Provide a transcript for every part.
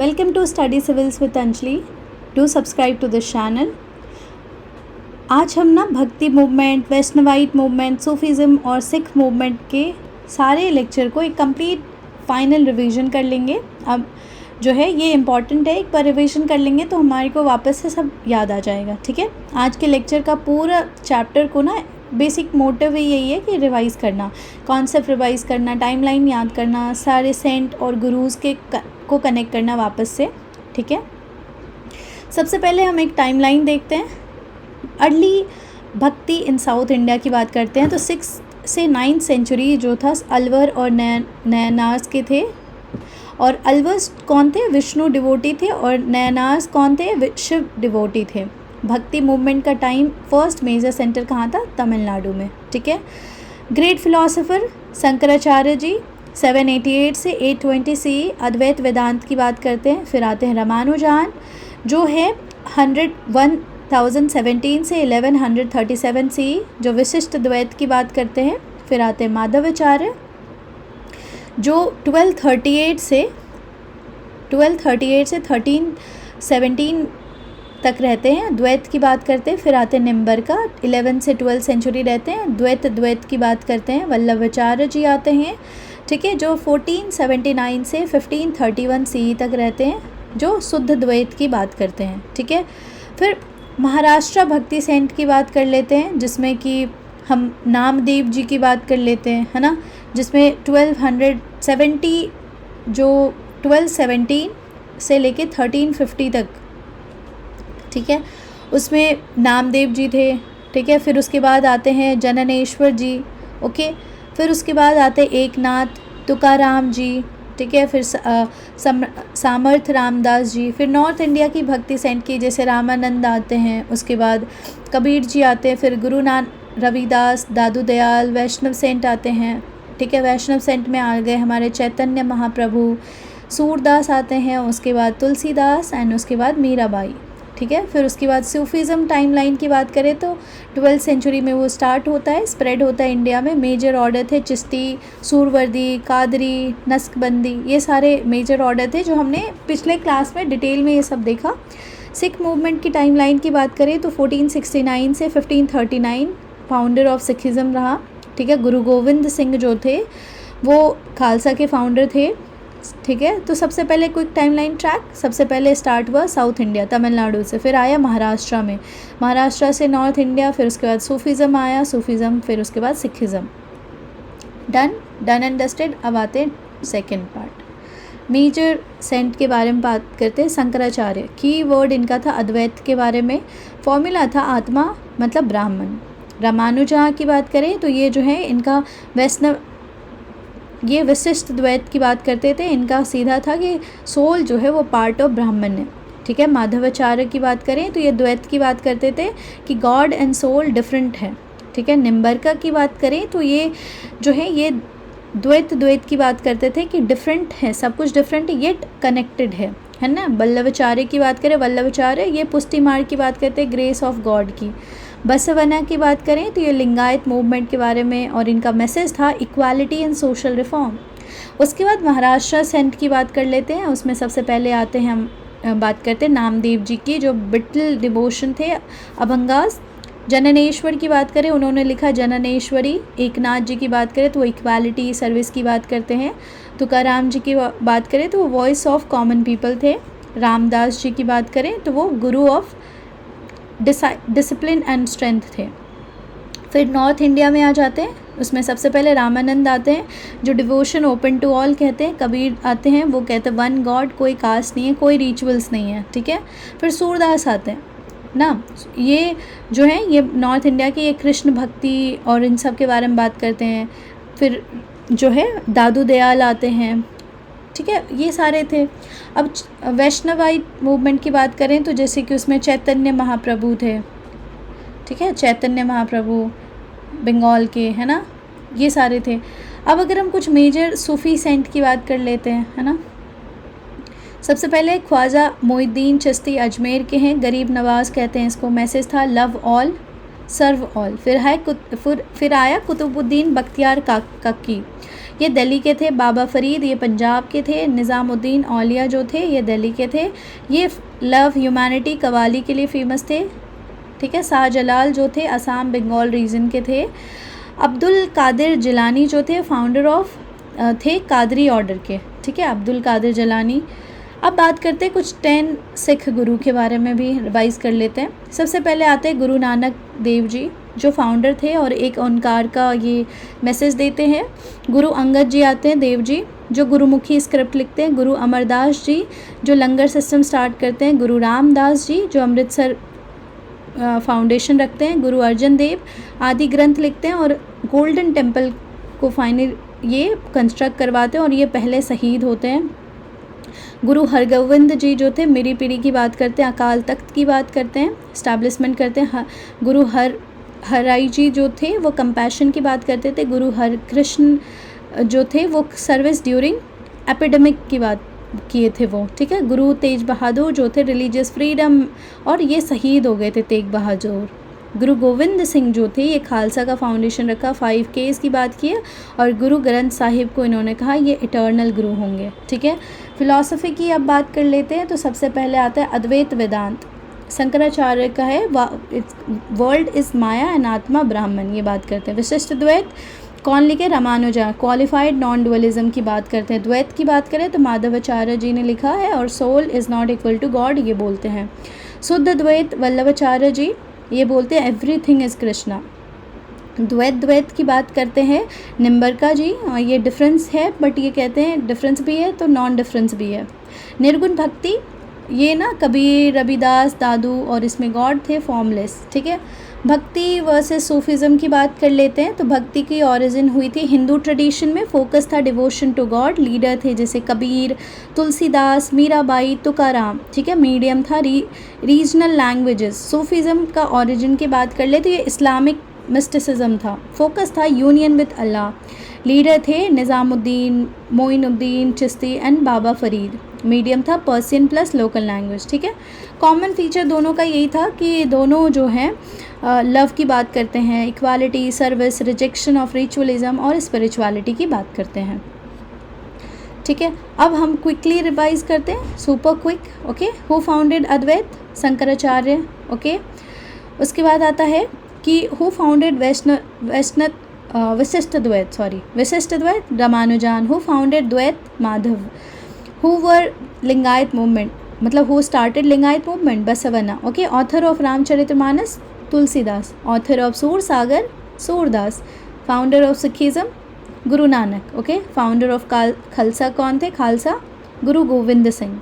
Welcome to Study Civils with Anjali. Do subscribe to this channel. आज हम ना भक्ति मूवमेंट, वैष्णवाइट मूवमेंट, सूफीज़म और सिख मूवमेंट के सारे लेक्चर को एक कंप्लीट फाइनल रिवीजन कर लेंगे। अब जो है ये इम्पॉर्टेंट है, एक बार रिवीजन कर लेंगे तो हमारे को वापस से सब याद आ जाएगा। ठीक है, आज के लेक्चर का पूरा चैप्टर को ना बेसिक मोटिव ही यही है कि रिवाइज़ करना, कॉन्सेप्ट रिवाइज़ करना, टाइमलाइन याद करना, सारे सेंट और गुरुज़ के को कनेक्ट करना वापस से। ठीक है, सबसे पहले हम एक टाइमलाइन देखते हैं। अर्ली भक्ति इन साउथ इंडिया की बात करते हैं तो 6 से 9th सेंचुरी जो था अलवर और नयनार्स के थे। और अलवर्स कौन थे? विष्णु डिवोटी थे। और नयनार्स कौन थे? शिव डिवोटी थे। भक्ति मूवमेंट का टाइम फर्स्ट मेजर सेंटर कहाँ था? तमिलनाडु में। ठीक है, ग्रेट फिलोसोफर शंकराचार्य जी 788 से 820 सी अद्वैत वेदांत की बात करते हैं। फिर आते हैं रामानुजान जो है 1017 से 1137 सी जो विशिष्ट द्वैत की बात करते हैं। फिर आते हैं माधवाचार्य जो 1238 से 1317 तक रहते हैं, द्वैत की बात करते हैं। फिर आते हैं निम्बरका 11 से 12 सेंचुरी रहते हैं, द्वैत की बात करते हैं। वल्लभाचार्य जी आते हैं, ठीक है, जो 1479 से 1531 सी तक रहते हैं, जो शुद्ध द्वैत की बात करते हैं। ठीक है, फिर महाराष्ट्र भक्ति सेंट की बात कर लेते हैं जिसमें कि हम नामदेव जी की बात कर लेते हैं, है ना, जिसमें 1217 से लेके 1350 तक, ठीक है, उसमें नामदेव जी थे। ठीक है, फिर उसके बाद आते हैं जननेश्वर जी, ओके, फिर उसके बाद आते हैं एकनाथ, तुकाराम जी, ठीक है, फिर सामर्थ रामदास जी। फिर नॉर्थ इंडिया की भक्ति सेंट की जैसे रामानंद आते हैं, उसके बाद कबीर जी आते हैं, फिर गुरु नानक, रविदास, दादू दयाल, वैष्णव सेंट आते हैं। ठीक है, वैष्णव सेंट में आ गए हमारे चैतन्य महाप्रभु, सूरदास आते हैं, उसके बाद तुलसीदास एंड उसके बाद मीराबाई। ठीक है, फिर उसके बाद सूफीज़म टाइमलाइन की बात करें तो 12th सेंचुरी में वो स्टार्ट होता है, स्प्रेड होता है इंडिया में। मेजर ऑर्डर थे चिश्ती, सूरवर्दी, कादरी, नक्शबंदी, ये सारे मेजर ऑर्डर थे जो हमने पिछले क्लास में डिटेल में ये सब देखा। सिख मूवमेंट की टाइमलाइन की बात करें तो 1469 से 1539 फाउंडर ऑफ सिखिज़म रहा। ठीक है, गुरु गोविंद सिंह जो थे वो खालसा के फाउंडर थे। ठीक है, तो सबसे पहले क्विक टाइमलाइन ट्रैक, सबसे पहले स्टार्ट हुआ साउथ इंडिया तमिलनाडु से, फिर आया महाराष्ट्र में, महाराष्ट्र से नॉर्थ इंडिया, फिर उसके बाद सूफीज़म आया, सूफीज़म, फिर उसके बाद सिखिज़म। Done understand. अब आते हैं सेकेंड पार्ट, मेजर सेंट के बारे में बात करते हैं। शंकराचार्य, की वर्ड इनका था अद्वैत के बारे में, फॉर्मूला था आत्मा मतलब ब्राह्मण। रामानुजा की बात करें तो ये जो है इनका वैष्णव, ये विशिष्ट द्वैत की बात करते थे, इनका सीधा था कि सोल जो है वो पार्ट ऑफ ब्राह्मण है। ठीक है, माधवाचार्य की बात करें तो ये द्वैत की बात करते थे कि गॉड एंड सोल डिफरेंट है। ठीक है, निम्बरका की बात करें तो ये जो है ये द्वैत की बात करते थे कि डिफरेंट है, सब कुछ डिफरेंट येट कनेक्टेड है ना। वल्लभाचार्य की बात करें, वल्लभाचार्य ये पुष्टि मार्ग की बात करते हैं, ग्रेस ऑफ गॉड की। बसवना की बात करें तो ये लिंगायत मूवमेंट के बारे में, और इनका मैसेज था इक्वालिटी एंड सोशल रिफॉर्म। उसके बाद महाराष्ट्र सेंट की बात कर लेते हैं, उसमें सबसे पहले आते हैं हम बात करते हैं नामदेव जी की जो बिटल डिवोशन थे, अभंगास। जननेश्वर की बात करें, उन्होंने लिखा जननेश्वरी। एकनाथ जी की बात करें तो वो इक्वालिटी सर्विस की बात करते हैं। तुकाराम जी की बात करें तो वो वॉइस ऑफ कॉमन पीपल थे। रामदास जी की बात करें तो वो गुरु ऑफ डिसिप्लिन एंड स्ट्रेंथ थे। फिर नॉर्थ इंडिया में आ जाते हैं, उसमें सबसे पहले रामानंद आते हैं जो डिवोशन ओपन टू ऑल कहते हैं। कबीर आते हैं, वो कहते हैं वन गॉड, कोई कास्ट नहीं है, कोई रिचुअल्स नहीं है। ठीक है, फिर सूरदास आते हैं ना, ये जो है ये नॉर्थ इंडिया की ये कृष्ण भक्ति और इन सब के बारे में बात करते हैं। फिर जो है दादू दयाल आते हैं। ठीक है, ये सारे थे। अब वैष्णवाइट मूवमेंट की बात करें तो जैसे कि उसमें चैतन्य महाप्रभु थे। ठीक है, चैतन्य महाप्रभु बंगाल के, है ना, ये सारे थे। अब अगर हम कुछ मेजर सूफ़ी सेंट की बात कर लेते हैं, है ना, सबसे पहले ख्वाजा मोइनुद्दीन चिश्ती अजमेर के हैं, गरीब नवाज़ कहते हैं इसको। मैसेज था लव ऑल सर्व ऑल। फिर आया कुतुबुद्दीन बख्तियार काकी, ये दिल्ली के थे। बाबा फरीद ये पंजाब के थे। निज़ामुद्दीन औलिया जो थे ये दिल्ली के थे। ये लव ह्यूमैनिटी कवाली के लिए फ़ेमस थे, ठीक है। शाहजलाल जो थे असम बंगाल रीजन के थे। अब्दुल कादिर जिलानी जो थे फाउंडर ऑफ थे कादरी ऑर्डर के, ठीक है, अब्दुल कादिर जिलानी। अब बात करते हैं कुछ 10 सिख गुरु के बारे में भी रिवाइज कर लेते हैं। सबसे पहले आते हैं गुरु नानक देव जी जो फाउंडर थे और एक ओंकार का ये मैसेज देते हैं। गुरु अंगद जी आते हैं, देव जी जो गुरुमुखी स्क्रिप्ट लिखते हैं। गुरु अमरदास जी जो लंगर सिस्टम स्टार्ट करते हैं। गुरु रामदास जी जो अमृतसर फाउंडेशन रखते हैं। गुरु अर्जन देव आदि ग्रंथ लिखते हैं और गोल्डन टेम्पल को फाइनल ये कंस्ट्रक्ट करवाते हैं और ये पहले शहीद होते हैं। गुरु हरगोविंद जी जो थे मेरी पीढ़ी की बात करते हैं, अकाल तख्त की बात करते हैं, इस्टेब्लिशमेंट करते हैं। गुरु हराई जी जो थे वो कंपैशन की बात करते थे। गुरु हरकृष्ण जो थे वो सर्विस ड्यूरिंग एपिडेमिक की बात किए थे वो, ठीक है। गुरु तेज बहादुर जो थे रिलीजियस फ्रीडम और ये शहीद हो गए थे तेग बहादुर। गुरु गोविंद सिंह जो थे ये खालसा का फाउंडेशन रखा, 5 केस की बात की है। और गुरु ग्रंथ साहिब को इन्होंने कहा ये इटर्नल गुरु होंगे, ठीक है। फिलॉसफी की अब बात कर लेते हैं तो सबसे पहले आता है अद्वैत वेदांत। शंकराचार्य का है वर्ल्ड इज़ माया एंड आत्मा ब्राह्मण, ये बात करते हैं। विशिष्ट द्वैत कौन लिखे? रामानुजा। क्वालिफाइड नॉन डुअलिज्म की बात करते हैं। द्वैत की बात करें तो माधवाचार्य जी ने लिखा है और soul is not equal to God ये बोलते हैं। शुद्ध द्वैत वल्लभाचार्य जी ये बोलते हैं एवरीथिंग इज़ कृष्णा। द्वैत की बात करते हैं निम्बरका जी, ये डिफरेंस है बट ये कहते हैं डिफरेंस भी है तो नॉन डिफरेंस भी है। निर्गुण भक्ति ये ना कबीर रविदास दादू और इसमें गॉड थे फॉर्मलेस, ठीक है। भक्ति वर्सेस सूफिज़म की बात कर लेते हैं तो भक्ति की ओरिजिन हुई थी हिंदू ट्रेडिशन में, फोकस था डिवोशन टू गॉड। लीडर थे जैसे कबीर, तुलसीदास, मीराबाई, तुकाराम, ठीक है। मीडियम था रीजनल लैंग्वेजेस। सूफिज़म का ओरिजिन की बात कर ले तो ये इस्लामिक मिस्टिसिज्म था, फोकस था यूनियन विद अल्लाह। लीडर थे Nizamuddin, Moinuddin Chishti and Baba Farid. Medium था पर्शियन प्लस लोकल लैंग्वेज, ठीक है। कॉमन फीचर दोनों का यही था कि दोनों जो हैं लव की बात करते हैं, equality, service, rejection of ritualism और स्पिरिचुअलिटी की बात करते हैं, ठीक है। अब हम क्विकली रिवाइज करते हैं, super quick, okay. Who founded Advaita? Shankaracharya, okay. उसके बाद आता है कि हु फाउंडेड विशिष्ट द्वैत? Ramanujan. Who founded Dvaita? Madhva. Who were Lingayat movement, मतलब who started Lingayat movement? Basavanna, okay. Author of Ramcharitmanas? Tulsidas. Author of Sursagar? Surdas. Founder of Sikhism? Guru Nanak, okay. Founder of Khalsa कौन थे? Khalsa Guru Gobind Singh.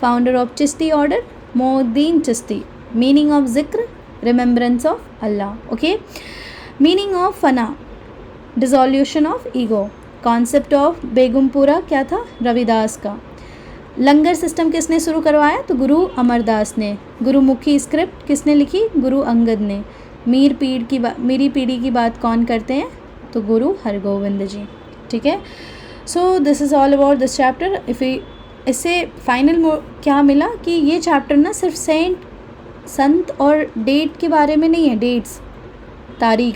Founder of Chishti order? Moinuddin Chishti. Meaning of जिक्र? Remembrance of Allah, okay. Meaning of फना? Dissolution of ego. Concept of Begumpura क्या था? रविदास का। लंगर system किसने शुरू करवाया? तो गुरु अमरदास ने। गुरुमुखी स्क्रिप्ट किसने लिखी? गुरु अंगद ने। मेरी पीढ़ी की बात कौन करते हैं? तो गुरु हरगोविंद जी, ठीक है। So this is all about this chapter. इससे फाइनल क्या मिला कि ये चैप्टर ना सिर्फ संत और डेट के बारे में नहीं है, डेट्स, तारीख,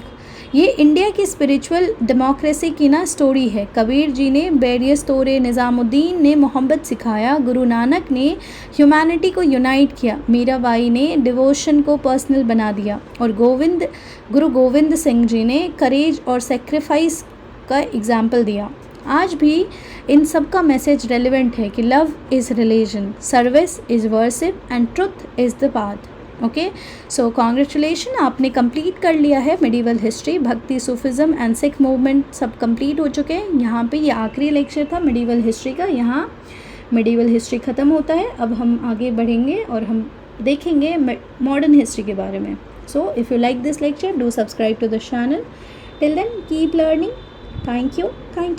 ये इंडिया की स्पिरिचुअल डेमोक्रेसी की ना स्टोरी है। कबीर जी ने बैरियस तोड़े, निज़ामुद्दीन ने मोहब्बत सिखाया, गुरु नानक ने ह्यूमैनिटी को यूनाइट किया, मीराबाई ने डिवोशन को पर्सनल बना दिया और गुरु गोविंद सिंह जी ने करेज और सेक्रीफाइस का एग्जाम्पल दिया। आज भी इन सब का मैसेज रेलिवेंट है कि love is religion, service is worship and truth is the path, okay. So congratulation, आपने कंप्लीट कर लिया है मिडीवल हिस्ट्री, भक्ति, सूफिज़म एंड सिख मूवमेंट सब कंप्लीट हो चुके हैं। यहाँ पे ये आखिरी लेक्चर था मिडीवल हिस्ट्री का, यहाँ मिडीवल हिस्ट्री ख़त्म होता है। अब हम आगे बढ़ेंगे और हम देखेंगे मॉडर्न हिस्ट्री के बारे में। So if you like this lecture do subscribe to the channel. Till then keep learning. Thank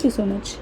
you so much.